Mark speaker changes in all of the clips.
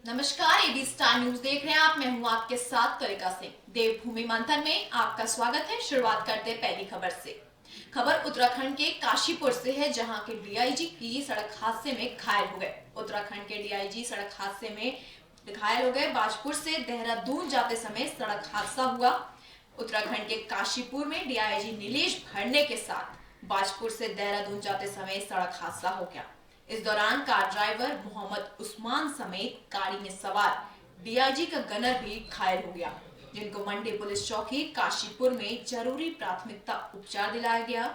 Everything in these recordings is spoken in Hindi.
Speaker 1: नमस्कार, एबी स्टार न्यूज देख रहे हैं आप। मैं हूं आपके साथ तरिका सिंह। देवभूमि मंथन में आपका स्वागत है। शुरुआत करते हैं पहली खबर से। खबर उत्तराखंड के काशीपुर से है, जहां के डीआईजी की सड़क हादसे में घायल हो गए। उत्तराखंड के डीआईजी सड़क हादसे में घायल हो गए। बाजपुर से देहरादून जाते समय सड़क हादसा हुआ। उत्तराखंड के काशीपुर में डीआईजी नीलेश भरने के साथ बाजपुर से देहरादून जाते समय सड़क हादसा हो गया। इस दौरान कार ड्राइवर मोहम्मद उस्मान समेत गाड़ी में सवार डीआईजी का गनर भी घायल हो गया, जिनको मंडी पुलिस चौकी काशीपुर में जरूरी प्राथमिकता उपचार दिलाया गया।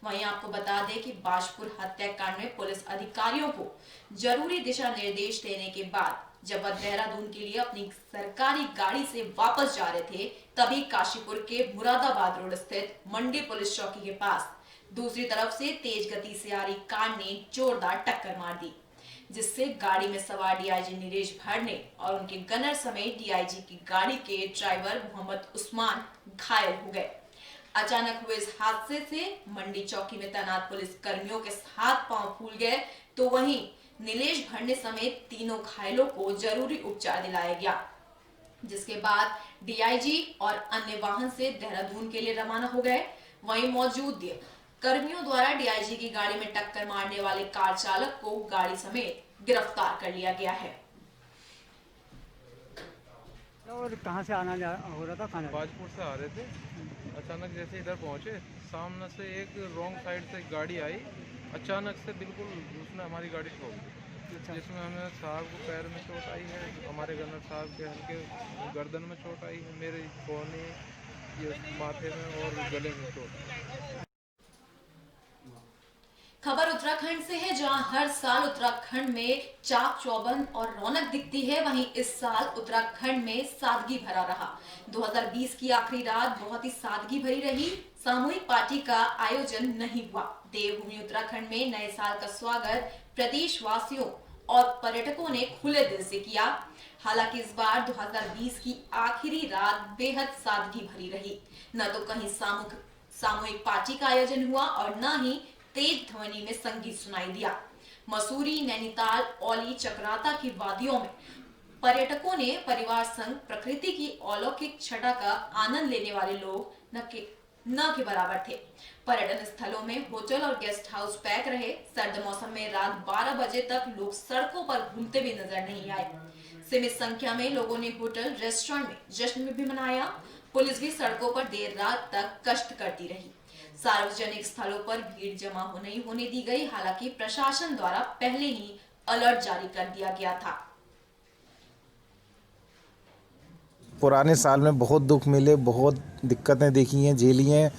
Speaker 1: वहीं आपको बता दें कि बाजपुर हत्याकांड में पुलिस अधिकारियों को जरूरी दिशा निर्देश देने के बाद जब वह देहरादून के लिए अपनी सरकारी गाड़ी से वापस जा रहे थे, तभी काशीपुर के मुरादाबाद रोड स्थित मंडी पुलिस चौकी के पास दूसरी तरफ से तेज गति से आ रही कार ने जोरदार टक्कर मार दी, जिससे गाड़ी में सवार डीआईजी नीलेश भरने और उनके गनर समेत डीआईजी की गाड़ी के ड्राइवर मोहम्मद उस्मान घायल हो गए। अचानक हुए इस हादसे से मंडी चौकी में तैनात पुलिस कर्मियों के हाथ पांव फूल गए, तो वहीं नीलेश भरने समेत तीनों घायलों को जरूरी उपचार दिलाया गया, जिसके बाद डीआईजी और अन्य वाहन से देहरादून के लिए रवाना हो गए। वहीं मौजूद कर्मियों द्वारा डीआईजी की गाड़ी में टक्कर मारने वाले कार चालक को गाड़ी समेत गिरफ्तार कर लिया गया है।
Speaker 2: और कहाँ से आना जा हो रहा था? कहाँ
Speaker 3: बाजपुर से आ रहे थे। अचानक जैसे इधर पहुंचे, सामने से एक रॉन्ग साइड से गाड़ी आई। अचानक से बिल्कुल उसने हमारी गाड़ी ठोक दी, जिसमें हमें साहब को पैर में चोट आई है, हमारे गन्नर साहब के हल्के गर्दन में चोट आई है, मेरे कोहनी, ये माथे में और गले में चोट।
Speaker 1: खबर उत्तराखंड से है, जहां हर साल उत्तराखंड में चाक चौबंद और रौनक दिखती है, वहीं इस साल उत्तराखंड में सादगी भरा रहा। 2020 की आखिरी रात बहुत ही सादगी भरी रही। सामूहिक पार्टी का आयोजन नहीं हुआ। देवभूमि उत्तराखंड में नए साल का स्वागत प्रदेश वासियों और पर्यटकों ने खुले दिल से किया। हालांकि इस बार 2020 की आखिरी रात बेहद सादगी भरी रही। न तो कहीं सामूहिक पार्टी का आयोजन हुआ और न ही तेज ध्वनि में संगीत सुनाई दिया। मसूरी, नैनीताल, औली, चक्राता की वादियों में पर्यटकों ने परिवार संग प्रकृति की अलौकिक छटा का आनंद लेने वाले लोग न के बराबर थे। पर्यटन स्थलों में होटल और गेस्ट हाउस पैक रहे। सर्द मौसम में रात 12 बजे तक लोग सड़कों पर घूमते भी नजर नहीं आए। सीमित संख्या में लोगों ने होटल, रेस्टोरेंट में जश्न भी मनाया। पुलिस भी सड़कों पर देर रात तक गश्त करती रही। सार्वजनिक स्थलों पर भीड़ जमा नहीं होने दी गई। हालांकि प्रशासन द्वारा पहले ही अलर्ट जारी कर दिया गया था।
Speaker 4: पुराने साल में बहुत दुख मिले, बहुत दिक्कतें देखी हैं, झेली हैं,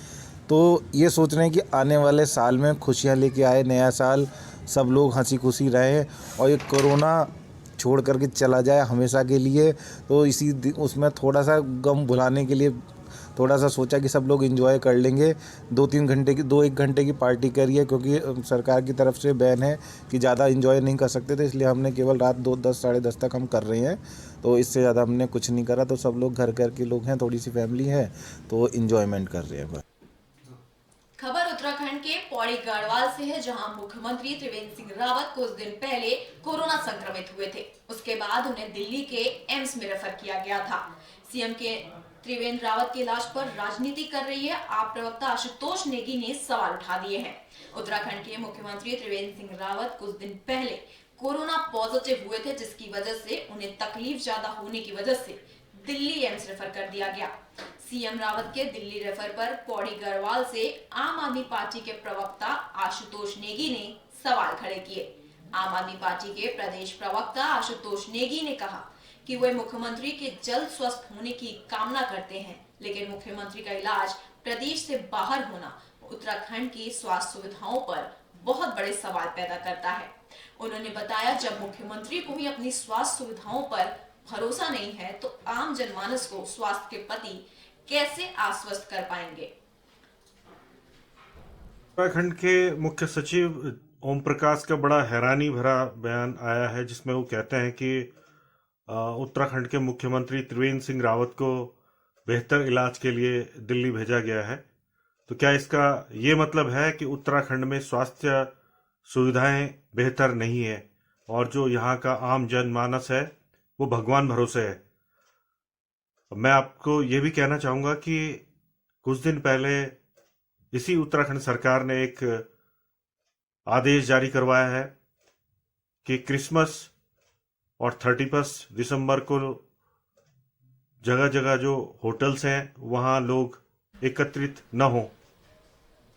Speaker 4: तो ये सोच रहे हैं कि आने वाले साल में खुशियाँ लेके आए, नया साल, सब लोग हंसी खुशी रहें और ये कोरोना छोड़ करके चला जाए हमेशा के लिए। तो उसमें थोड़ा सा गम भुलाने के लिए थोड़ा सा सोचा कि सब लोग एंजॉय कर लेंगे। 2-1 घंटे की पार्टी करिए, क्योंकि सरकार की तरफ से बैन है कि ज़्यादा एंजॉय नहीं कर सकते थे, इसलिए हमने केवल रात 2-10 साढ़े 10 तक हम कर रहे हैं। तो इससे ज़्यादा हमने कुछ नहीं करा। तो सब लोग घर के लोग हैं, थोड़ी सी फैमिली है, तो एंजॉयमेंट कर रहे हैं बस।
Speaker 1: खबर उत्तराखंड के पौड़ी गढ़वाल से है, जहां मुख्यमंत्री त्रिवेंद्र सिंह रावत कुछ दिन पहले कोरोना संक्रमित हुए थे। उसके बाद उन्हें दिल्ली के एम्स में रेफर किया गया था। सीएम के त्रिवेंद्र रावत के इलाज पर राजनीति कर रही है आप प्रवक्ता आशुतोष नेगी ने सवाल उठा दिए हैं। उत्तराखंड के मुख्यमंत्री त्रिवेंद्र सिंह रावत कुछ दिन पहले कोरोना पॉजिटिव हुए थे, जिसकी वजह से उन्हें तकलीफ ज्यादा होने की वजह से दिल्ली एम्स रेफर कर दिया गया। सीएम रावत के दिल्ली रेफर पर पौड़ी गढ़वाल से आम आदमी पार्टी के प्रवक्ता आशुतोष नेगी ने सवाल खड़े किए। आम आदमी पार्टी के प्रदेश प्रवक्ता आशुतोष नेगी ने कहा कि वे मुख्यमंत्री के जल्द स्वस्थ होने की कामना करते हैं, लेकिन मुख्यमंत्री का इलाज प्रदेश से बाहर होना उत्तराखंड की स्वास्थ्य सुविधाओं पर बहुत बड़े सवाल पैदा करता है। उन्होंने बताया, जब मुख्यमंत्री को ही अपनी स्वास्थ्य सुविधाओं पर भरोसा नहीं है, तो आम जनमानस को स्वास्थ्य के प्रति कैसे आश्वस्त कर पाएंगे।
Speaker 5: उत्तराखंड के मुख्य सचिव ओम प्रकाश का बड़ा हैरानी भरा बयान आया है, जिसमें वो कहते हैं कि उत्तराखंड के मुख्यमंत्री त्रिवेंद्र सिंह रावत को बेहतर इलाज के लिए दिल्ली भेजा गया है। तो क्या इसका ये मतलब है कि उत्तराखंड में स्वास्थ्य सुविधाएं बेहतर नहीं है और जो यहाँ का आम जनमानस है वो भगवान भरोसे है। मैं आपको ये भी कहना चाहूँगा कि कुछ दिन पहले इसी उत्तराखंड सरकार ने एक आदेश जारी करवाया है कि क्रिसमस और 31 दिसंबर को जगह जगह जो होटल्स हैं वहाँ लोग एकत्रित न हों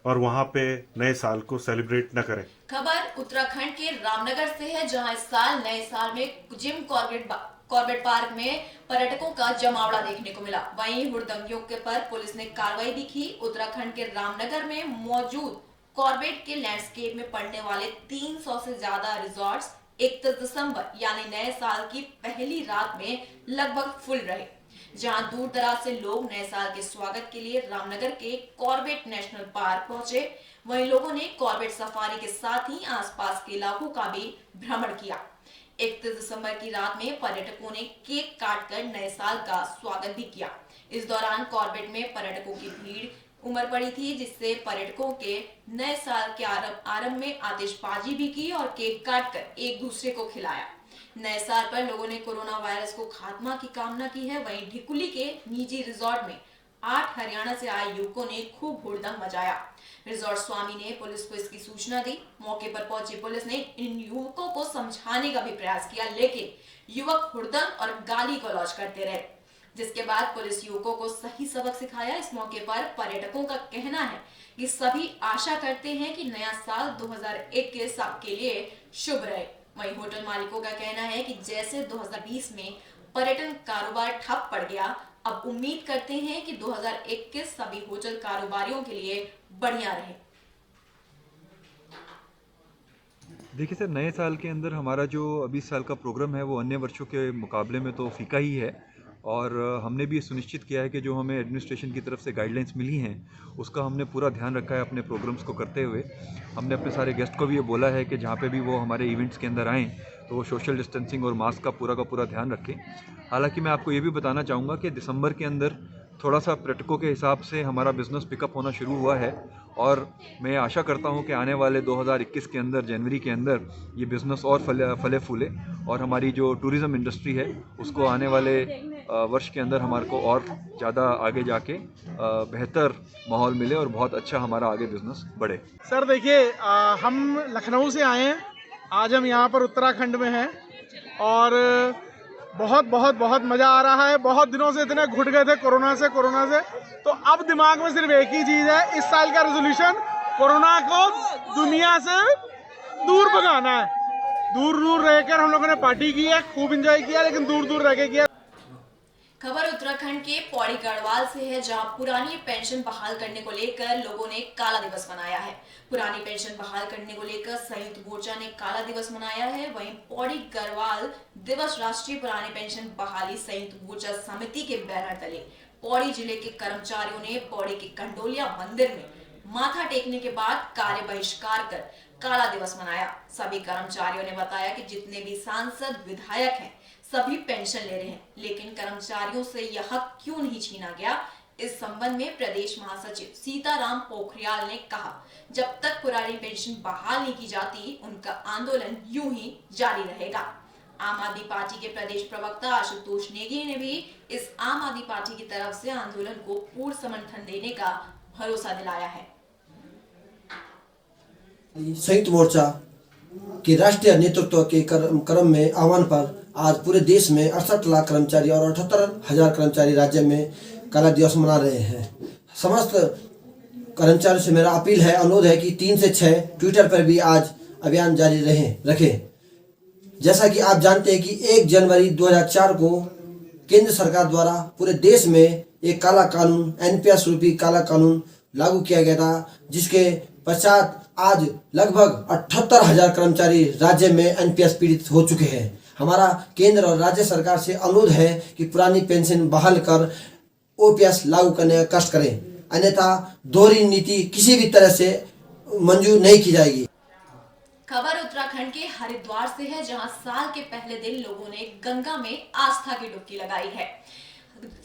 Speaker 5: और वहाँ पे नए साल को सेलिब्रेट न करें।
Speaker 1: खबर उत्तराखंड के रामनगर से है, जहां इस साल नए साल में जिम कॉर्बेट पार्क में पर्यटकों का जमावड़ा देखने को मिला। वहीं हुड़दंगियों के पर पुलिस ने कार्रवाई भी की। उत्तराखंड के रामनगर में मौजूद कॉर्बेट के लैंडस्केप में पड़ने वाले 300 से ज्यादा रिजॉर्ट्स 31 दिसंबर यानी नए साल की पहली रात में लगभग फुल रहे, जहां दूर दराज से लोग नए साल के स्वागत के लिए रामनगर के कॉर्बेट नेशनल पार्क पहुंचे। वहीं लोगों ने कॉर्बेट सफारी के साथ ही आसपास के इलाकों का भी भ्रमण किया। 31 दिसंबर की रात में पर्यटकों ने केक काटकर नए साल का स्वागत भी किया। इस दौरान कॉर्बेट में पर्यटकों की भीड़ उमड़ पड़ी थी, जिससे पर्यटकों के नए साल के आरंभ में आतिशबाजी भी की और केक काटकर एक दूसरे को खिलाया। नए साल पर लोगों ने कोरोना वायरस को खात्मा की कामना की है। वहीं ढिकुली के निजी रिजॉर्ट में 8 हरियाणा से आए युवकों ने खूब हुड़दंग मचाया। रिजॉर्ट स्वामी ने पुलिस को इसकी सूचना दी। मौके पर पहुंची पुलिस ने इन युवकों को समझाने का भी प्रयास किया, लेकिन युवक हुड़दंग और गाली गलौज करते रहे, जिसके बाद पुलिस युवकों को सही सबक सिखाया। इस मौके पर पर्यटकों का कहना है कि सभी आशा करते हैं कि नया साल 2021 सबके लिए शुभ रहे। वहीं होटल मालिकों का कहना है कि जैसे 2020 में पर्यटन कारोबार ठप पड़ गया, अब उम्मीद करते हैं कि 2021 सभी होटल कारोबारियों के लिए बढ़िया रहे।
Speaker 6: देखिए सर, नए साल के अंदर हमारा जो अभी इस साल का प्रोग्राम है वो अन्य वर्षों के मुकाबले में तो फीका ही है, और हमने भी सुनिश्चित किया है कि जो हमें एडमिनिस्ट्रेशन की तरफ से गाइडलाइंस मिली हैं उसका हमने पूरा ध्यान रखा है अपने प्रोग्राम्स को करते हुए। हमने अपने सारे गेस्ट को भी ये बोला है कि जहाँ पे भी वो हमारे इवेंट्स के अंदर आएँ तो वो सोशल डिस्टेंसिंग और मास्क का पूरा ध्यान रखें। हालांकि मैं आपको ये भी बताना चाहूँगा कि दिसंबर के अंदर थोड़ा सा पर्यटकों के हिसाब से हमारा बिज़नेस पिकअप होना शुरू हुआ है, और मैं आशा करता हूं कि आने वाले 2021 के अंदर जनवरी के अंदर ये बिज़नेस और फले फूले और हमारी जो टूरिज़्म इंडस्ट्री है उसको आने वाले वर्ष के अंदर हमारे को और ज़्यादा आगे जाके बेहतर माहौल मिले और बहुत अच्छा हमारा आगे बिज़नेस बढ़े।
Speaker 7: सर देखिए, हम लखनऊ से आए हैं, आज हम यहाँ पर उत्तराखंड में हैं और बहुत मज़ा आ रहा है। बहुत दिनों से इतने घुट गए थे कोरोना से, तो अब दिमाग में सिर्फ एक ही चीज़ है, इस साल का रेजोल्यूशन कोरोना को दुनिया से दूर भगाना है। दूर रहकर हम लोगों ने पार्टी की है, खूब एंजॉय किया, लेकिन दूर रह के किया।
Speaker 1: खबर उत्तराखंड के पौड़ी गढ़वाल से है, जहां पुरानी पेंशन बहाल करने को लेकर लोगों ने काला दिवस मनाया है। पुरानी पेंशन बहाल करने को लेकर संयुक्त मोर्चा ने काला दिवस मनाया है। वहीं पौड़ी गढ़वाल दिवस राष्ट्रीय पुरानी पेंशन बहाली संयुक्त मोर्चा समिति के बैनर तले पौड़ी जिले के कर्मचारियों ने पौड़ी के कंडोलिया मंदिर में माथा टेकने के बाद कार्य बहिष्कार कर काला दिवस मनाया। सभी कर्मचारियों ने बताया कि जितने भी सांसद विधायक हैं सभी पेंशन ले रहे हैं, लेकिन कर्मचारियों से यह हक क्यों नहीं छीना गया। इस संबंध में प्रदेश महासचिव सीताराम पोखरियाल ने कहा, जब तक पुरानी पेंशन बहाल नहीं की जाती उनका आंदोलन यूं ही जारी रहेगा। आम आदमी पार्टी के प्रदेश प्रवक्ता आशुतोष नेगी ने भी इस आम आदमी पार्टी की तरफ से आंदोलन को पूर्ण समर्थन देने का भरोसा दिलाया है।
Speaker 8: संयुक्त मोर्चा के राष्ट्रीय नेतृत्व के क्रम में आह्वान पर आज पूरे देश में 68 लाख कर्मचारी और 78,000 कर्मचारी राज्य में काला दिवस मना रहे हैं। समस्त कर्मचारियों से मेरा अपील है, अनुरोध है कि 3 से 6 ट्विटर पर भी आज अभियान जारी रखें। जैसा कि आप जानते हैं कि 1 जनवरी 2004 को केंद्र सरकार द्वारा पूरे देश में एक काला कानून एनपीएस रूपी काला कानून लागू किया गया था, जिसके पश्चात आज लगभग 78,000 कर्मचारी राज्य में एनपीएस पीड़ित हो चुके हैं। हमारा केंद्र और राज्य सरकार से अनुरोध है कि पुरानी पेंशन बहाल कर ओपीएस लागू करने का कष्ट करें, अन्यथा दोहरी नीति किसी भी तरह से मंजूर नहीं की जाएगी।
Speaker 1: खबर उत्तराखंड के हरिद्वार से है, जहां साल के पहले दिन लोगों ने गंगा में आस्था की डुबकी लगाई है।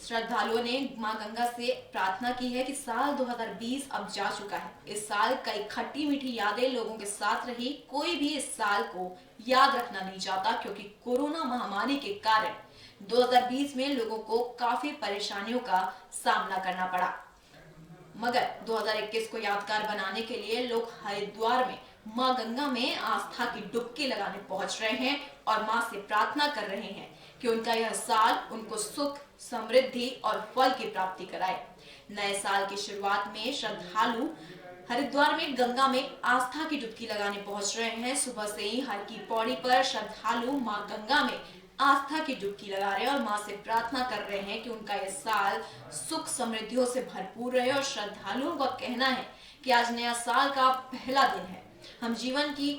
Speaker 1: श्रद्धालुओं ने मां गंगा से प्रार्थना की है कि साल 2020 अब जा चुका है। इस साल कई खट्टी मीठी यादें लोगों के साथ रही। कोई भी इस साल को याद रखना नहीं चाहता क्योंकि कोरोना महामारी के कारण 2020 में लोगों को काफी परेशानियों का सामना करना पड़ा। मगर 2021 को यादगार बनाने के लिए लोग हरिद्वार में मां गंगा में आस्था की डुबकी लगाने पहुंच रहे हैं और मां से प्रार्थना कर रहे हैं कि उनका यह साल उनको सुख, समृद्धि और फल की प्राप्ति कराए। नए साल की शुरुआत में श्रद्धालु हरिद्वार में गंगा में आस्था की डुबकी लगाने पहुंच रहे हैं। सुबह से ही हर की पौड़ी पर श्रद्धालु मां गंगा में आस्था की डुबकी लगा रहे हैं और मां से प्रार्थना कर रहे हैं कि उनका यह साल सुख समृद्धियों से भरपूर रहे। और श्रद्धालुओं का कहना है कि आज नया साल का पहला दिन है। हम जीवन की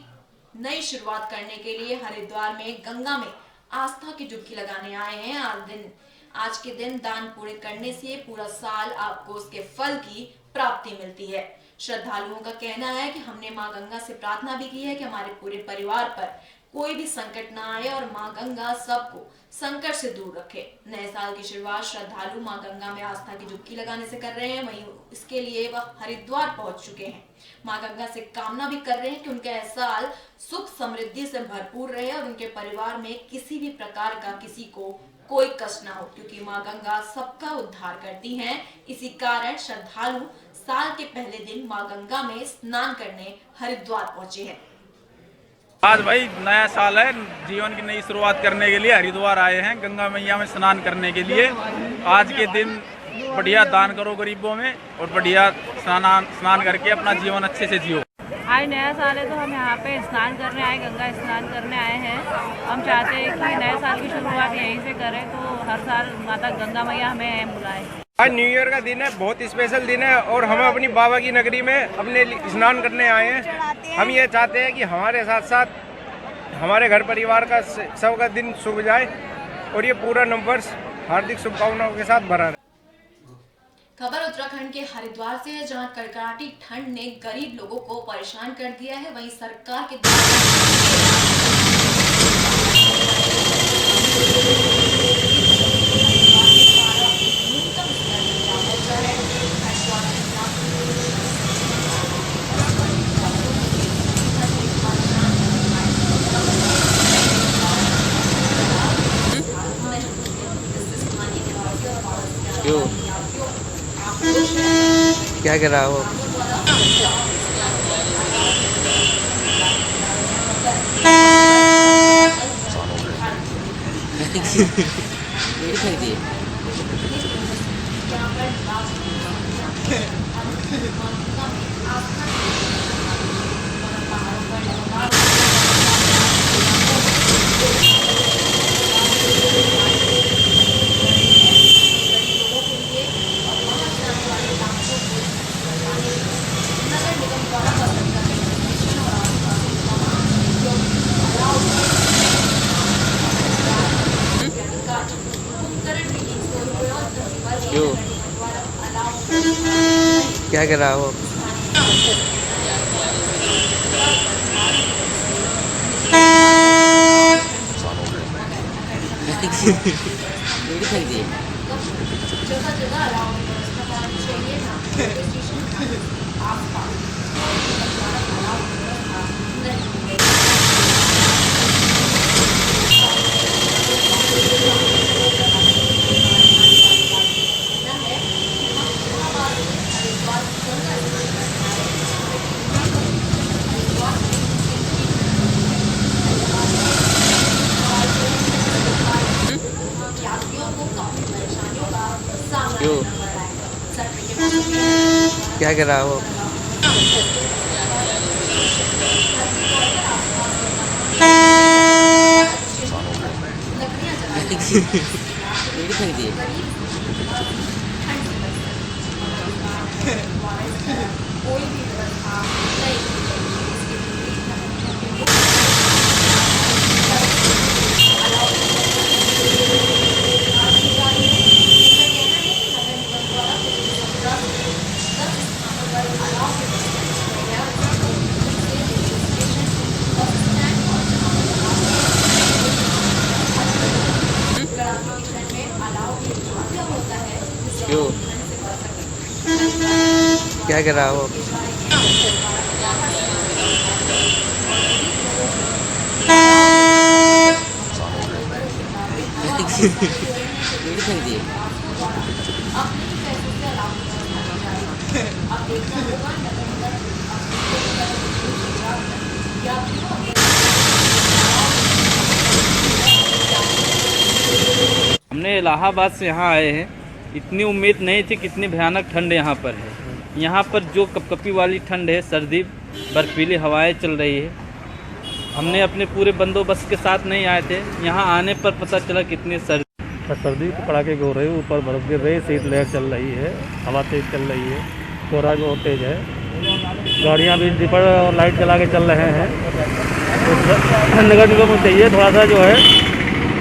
Speaker 1: नई शुरुआत करने के लिए हरिद्वार में गंगा में आस्था की डुबकी लगाने आए हैं। आज के दिन दान पुण्य करने से पूरा साल आपको उसके फल की प्राप्ति मिलती है। श्रद्धालुओं का कहना है कि हमने मां गंगा से प्रार्थना भी की है कि हमारे पूरे परिवार पर कोई भी संकट ना आए और मां गंगा सबको संकट से दूर रखे। नए साल की शुरुआत श्रद्धालु मां गंगा में आस्था की डुबकी लगाने से कर रहे हैं। वहीं इसके लिए वह हरिद्वार पहुंच चुके हैं। मां गंगा से कामना भी कर रहे हैं कि उनका यह साल सुख समृद्धि से भरपूर रहे और उनके परिवार में किसी भी प्रकार का किसी को कोई कष्ट ना हो, क्योंकि मां गंगा सबका उद्धार करती हैं। इसी कारण श्रद्धालु साल के पहले दिन मां गंगा में स्नान करने हरिद्वार पहुंचे हैं।
Speaker 9: आज भाई नया साल है, जीवन की नई शुरुआत करने के लिए हरिद्वार आए हैं गंगा मैया में स्नान करने के लिए। आज के दिन बढ़िया दान करो गरीबों में और बढ़िया स्नान करके अपना जीवन अच्छे से जियो।
Speaker 10: आज नया साल है तो हम यहाँ पे स्नान करने आए, गंगा स्नान करने आए हैं। हम चाहते हैं कि नए साल की शुरुआत यहीं से करें तो हर साल माता गंगा मैया हमें बुलाए।
Speaker 11: आज न्यू ईयर का दिन है, बहुत स्पेशल दिन है और हम अपनी बाबा की नगरी में अपने स्नान करने आए हैं। हम ये चाहते हैं कि हमारे साथ साथ हमारे घर परिवार का सबका दिन शुभ जाए और ये पूरा नववर्ष हार्दिक शुभकामनाओं के साथ भरा रहे।
Speaker 1: खबर उत्तराखंड के हरिद्वार से है, जहां कड़कड़ाती ठंड ने गरीब लोगों को परेशान कर दिया है। वहीं सरकार के
Speaker 12: क्या कर रहा हो? क्या कर रहा हो? क्या कर रहा हो? क्या कर रहा हो?
Speaker 9: हमने इलाहाबाद से यहाँ आए हैं। इतनी उम्मीद नहीं थी कितनी भयानक ठंड यहाँ पर है। यहाँ पर जो कपकपी वाली ठंड है, सर्दी, बर्फीली हवाएं चल रही है। हमने अपने पूरे बंदोबस्त के साथ नहीं आए थे, यहाँ आने पर पता चला कितनी
Speaker 2: सर्दी कड़ाके की हो रही है, ऊपर बर्फ गिर रही है, शीतलहर चल रही है, हवा तेज चल रही है, कोहरा भी बहुत तेज है, गाड़ियाँ भी दीपड़ और लाइट जला के चल रहे हैं। तो नगर निगम को चाहिए थोड़ा सा जो है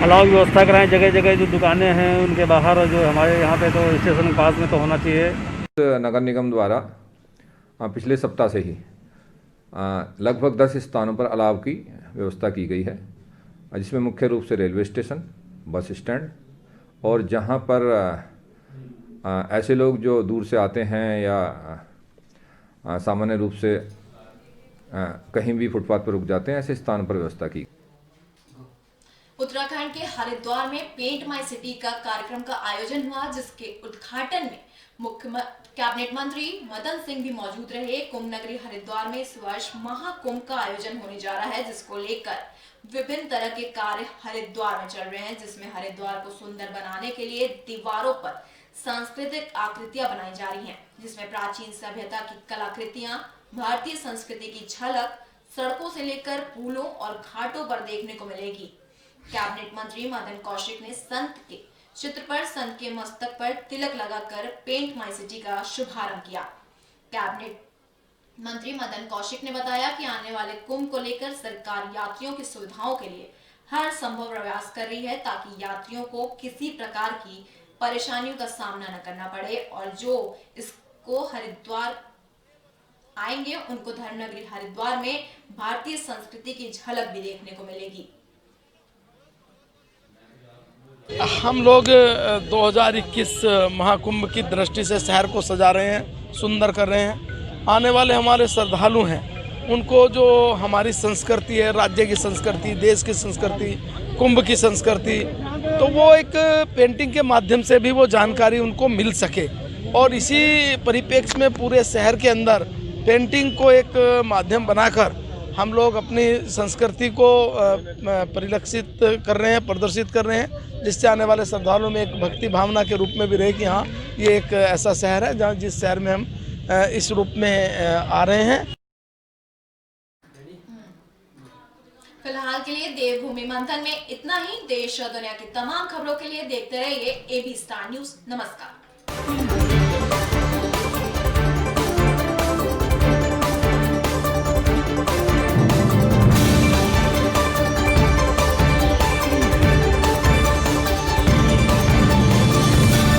Speaker 2: अलाव व्यवस्था कराएं, जगह जगह जो दुकानें हैं उनके बाहर, जो हमारे यहाँ पे तो स्टेशन के पास में तो होना चाहिए।
Speaker 6: नगर निगम द्वारा पिछले सप्ताह से ही लगभग 10 स्थानों पर अलाव की व्यवस्था की गई है, जिसमें मुख्य रूप से रेलवे स्टेशन, बस स्टैंड और जहाँ पर ऐसे लोग जो दूर से आते हैं या सामान्य रूप से कहीं भी फुटपाथ पर रुक जाते हैं, ऐसे स्थान पर व्यवस्था की।
Speaker 1: उत्तराखंड के हरिद्वार में पेंट माई सिटी का कार्यक्रम का आयोजन हुआ, जिसके उद्घाटन में मुख्य कैबिनेट मंत्री मदन सिंह भी मौजूद रहे। कुंभ नगरी हरिद्वार में इस वर्ष महाकुंभ का आयोजन होने जा रहा है, जिसको लेकर विभिन्न तरह के कार्य हरिद्वार में चल रहे हैं, जिसमें हरिद्वार को सुंदर बनाने के लिए दीवारों पर सांस्कृतिक आकृतियां बनाई जा रही हैं, जिसमें प्राचीन सभ्यता की कलाकृतियां, भारतीय संस्कृति की झलक सड़कों से लेकर पुलों और घाटों पर देखने को मिलेगी। कैबिनेट मंत्री मदन कौशिक ने संत के चित्र पर संत के मस्तक पर तिलक लगाकर पेंट माई सिटी का शुभारंभ किया। कैबिनेट मंत्री मदन कौशिक ने बताया कि आने वाले कुंभ को लेकर सरकार यात्रियों की सुविधाओं के लिए हर संभव प्रयास कर रही है, ताकि यात्रियों को किसी प्रकार की परेशानियों का सामना न करना पड़े, और जो इसको हरिद्वार आएंगे उनको धर्मनगरी हरिद्वार में भारतीय संस्कृति की झलक भी देखने को मिलेगी।
Speaker 7: हम लोग 2021 महाकुंभ की दृष्टि से शहर को सजा रहे हैं, सुंदर कर रहे हैं। आने वाले हमारे श्रद्धालु हैं, उनको जो हमारी संस्कृति है, राज्य की संस्कृति, देश की संस्कृति, कुंभ की संस्कृति, तो वो एक पेंटिंग के माध्यम से भी वो जानकारी उनको मिल सके। और इसी परिप्रेक्ष्य में पूरे शहर के अंदर पेंटिंग को एक माध्यम बनाकर हम लोग अपनी संस्कृति को परिलक्षित कर रहे हैं, प्रदर्शित कर रहे हैं, जिससे आने वाले श्रद्धालुओं में एक भक्ति भावना के रूप में भी रहे कि हाँ, ये एक ऐसा शहर है जहाँ जिस शहर में हम इस रूप में आ रहे हैं।
Speaker 1: फिलहाल के लिए देवभूमि मंथन में इतना ही। देश और दुनिया की तमाम खबरों के लिए देखते रहिए AB स्टार न्यूज़। नमस्कार।